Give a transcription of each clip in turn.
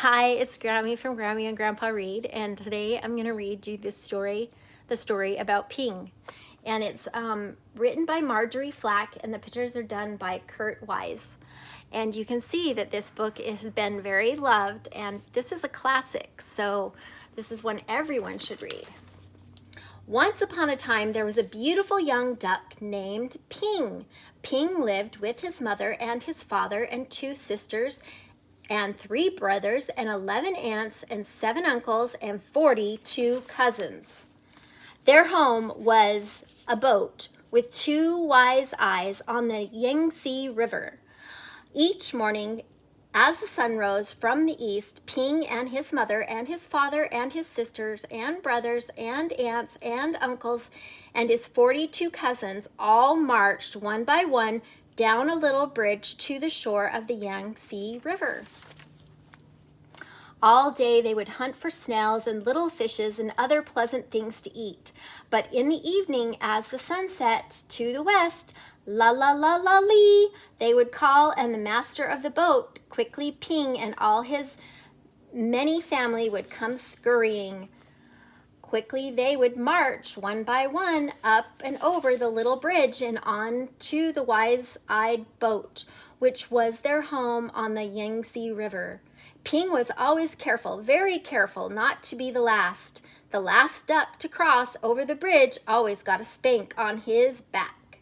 Hi, it's Grammy from Grammy and Grandpa Read, and today I'm going to read you the story about Ping. And it's written by Marjorie Flack, and the pictures are done by Kurt Wiese. And you can see that this book has been very loved, and this is a classic, so this is one everyone should read. Once upon a time, there was a beautiful young duck named Ping. Ping lived with his mother and his father and two sisters and 3 brothers and 11 aunts and 7 uncles and 42 cousins. Their home was a boat with 2 wise eyes on the Yangtze River. Each morning, as the sun rose from the east, Ping and his mother and his father and his sisters and brothers and aunts and uncles and his 42 cousins all marched one by one down a little bridge to the shore of the Yangtze River. All day they would hunt for snails and little fishes and other pleasant things to eat. But in the evening, as the sun set to the west, la la la la lee, they would call, and the master of the boat, quickly Ping, and all his many family would come scurrying. Quickly they would march one by one up and over the little bridge and on to the wise-eyed boat, which was their home on the Yangtze River. Ping was always careful, very careful, not to be the last. The last duck to cross over the bridge always got a spank on his back.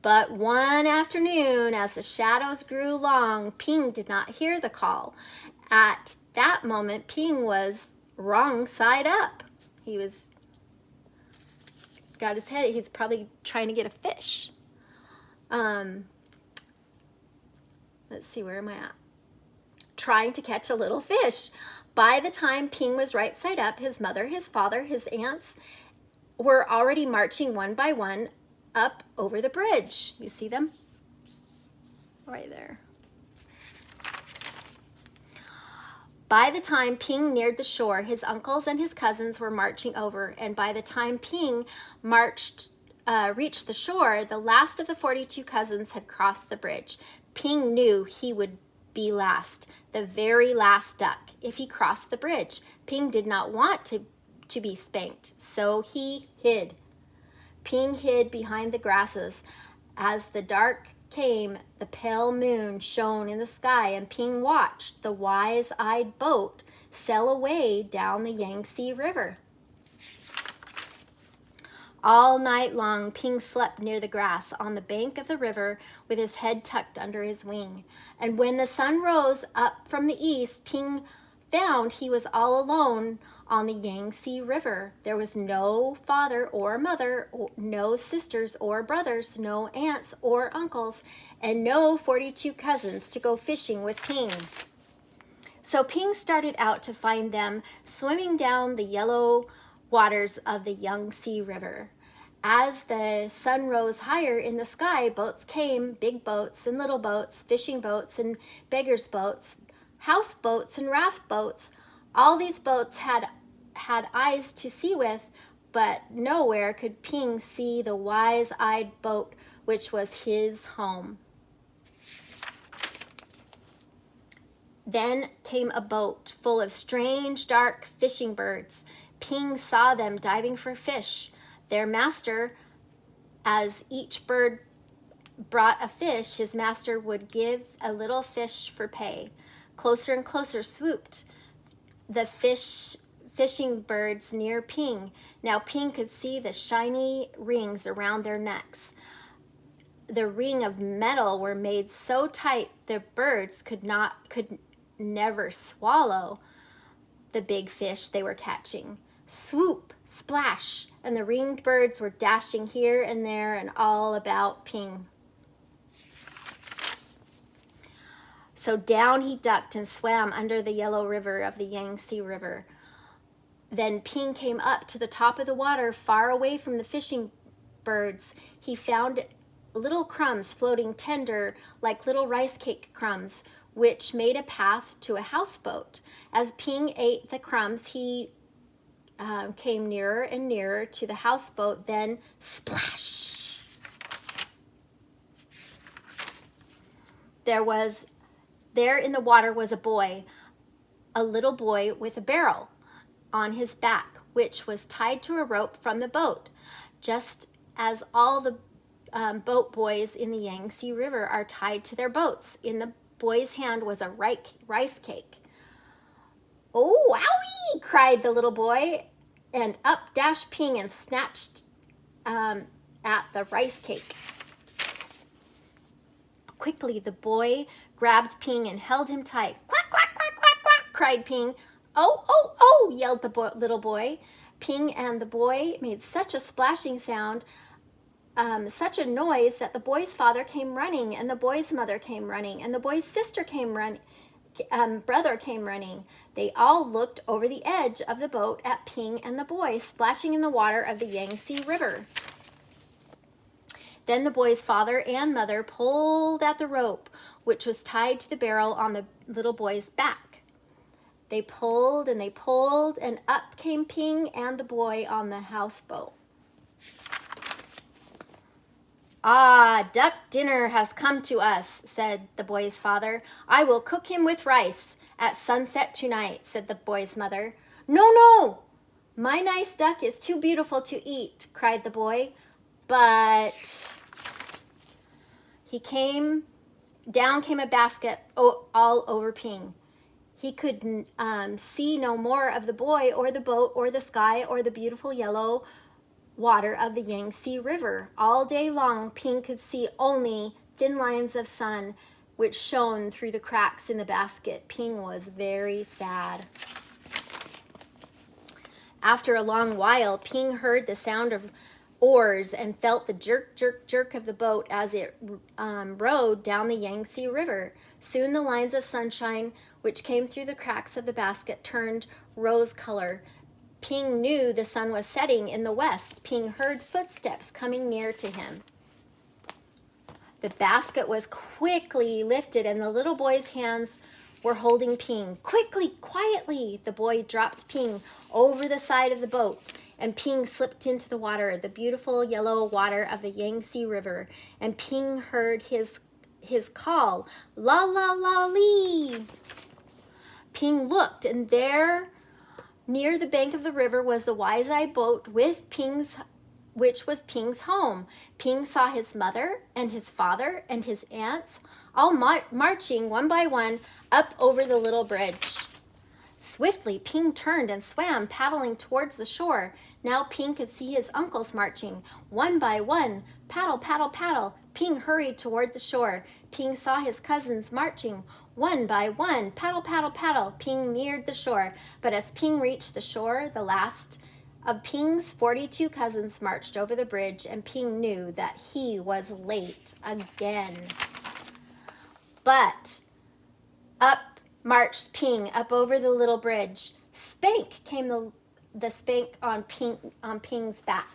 But one afternoon, as the shadows grew long, Ping did not hear the call. At that moment, Ping was wrong side up. He's probably trying to get a fish. Let's see, where am I at? Trying to catch a little fish. By the time Ping was right side up, his mother, his father, his aunts were already marching one by one up over the bridge. You see them? Right there. By the time Ping neared the shore, his uncles and his cousins were marching over, and by the time Ping reached the shore, the last of the 42 cousins had crossed the bridge. Ping knew he would be last, the very last duck, if he crossed the bridge. Ping did not want to be spanked, so he hid. Ping hid behind the grasses. As the dark came, the pale moon shone in the sky, and Ping watched the wise-eyed boat sail away down the Yangtze River. All night long, Ping slept near the grass on the bank of the river with his head tucked under his wing. And when the sun rose up from the east, Ping found he was all alone on the Yangtze River. There was no father or mother, no sisters or brothers, no aunts or uncles, and no 42 cousins to go fishing with Ping. So Ping started out to find them swimming down the yellow waters of the Yangtze River. As the sun rose higher in the sky, boats came, big boats and little boats, fishing boats and beggars' boats, houseboats and raft boats. All these boats had eyes to see with, but nowhere could Ping see the wise-eyed boat, which was his home. Then came a boat full of strange, dark fishing birds. Ping saw them diving for fish. Their master, as each bird brought a fish, his master would give a little fish for pay. Closer and closer swooped the fishing birds near Ping. Now Ping could see the shiny rings around their necks. The ring of metal were made so tight the birds could never swallow the big fish they were catching. Swoop, splash, and the ringed birds were dashing here and there and all about Ping. So down he ducked and swam under the yellow river of the Yangtze River. Then Ping came up to the top of the water, far away from the fishing birds. He found little crumbs floating tender like little rice cake crumbs, which made a path to a houseboat. As Ping ate the crumbs, he came nearer and nearer to the houseboat, then splash! There was There in the water was a little boy with a barrel on his back, which was tied to a rope from the boat, just as all the boat boys in the Yangtze River are tied to their boats. In the boy's hand was a rice cake. "Oh, owie!" cried the little boy, and up dashed Ping and snatched at the rice cake. Quickly, the boy grabbed Ping and held him tight. "Quack, quack, quack, quack, quack," cried Ping. "Oh, oh, oh," yelled the little boy. Ping and the boy made such a splashing sound, such a noise, that the boy's father came running, and the boy's mother came running, and the boy's sister came running. Brother came running. They all looked over the edge of the boat at Ping and the boy splashing in the water of the Yangtze River. Then the boy's father and mother pulled at the rope, which was tied to the barrel on the little boy's back. They pulled, and up came Ping and the boy on the houseboat. "Ah, duck dinner has come to us," said the boy's father. "I will cook him with rice at sunset tonight," said the boy's mother. "No, no, my nice duck is too beautiful to eat," cried the boy. But down came a basket all over Ping. He could see no more of the boy or the boat or the sky or the beautiful yellow water of the Yangtze River. All day long, Ping could see only thin lines of sun which shone through the cracks in the basket. Ping was very sad. After a long while, Ping heard the sound of oars and felt the jerk, jerk, jerk of the boat as it rowed down the Yangtze River. Soon the lines of sunshine which came through the cracks of the basket turned rose color. Ping knew the sun was setting in the west. Ping heard footsteps coming near to him. The basket was quickly lifted, and the little boy's hands were holding Ping. Quickly, quietly, the boy dropped Ping over the side of the boat, and Ping slipped into the water, the beautiful yellow water of the Yangtze River, and Ping heard his call, "La, la, la, lee." Ping looked, and there, near the bank of the river, was the Wise-Eye boat which was Ping's home. Ping saw his mother and his father and his aunts all marching one by one up over the little bridge. Swiftly, Ping turned and swam, paddling towards the shore. Now Ping could see his uncles marching, one by one. Paddle, paddle, paddle. Ping hurried toward the shore. Ping saw his cousins marching, one by one. Paddle, paddle, paddle. Ping neared the shore. But as Ping reached the shore, the last of Ping's 42 cousins marched over the bridge, and Ping knew that he was late again. But up marched Ping up over the little bridge. Spank came the spank on Ping's back.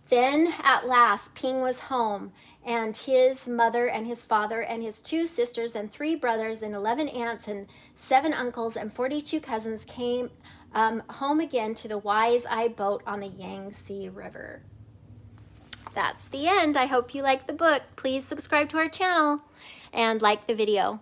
Then at last Ping was home, and his mother and his father and his 2 sisters and 3 brothers and 11 aunts and 7 uncles and 42 cousins came home again to the Wise-Eye boat on the Yangtze River. That's the end. I hope you like the book. Please subscribe to our channel and like the video.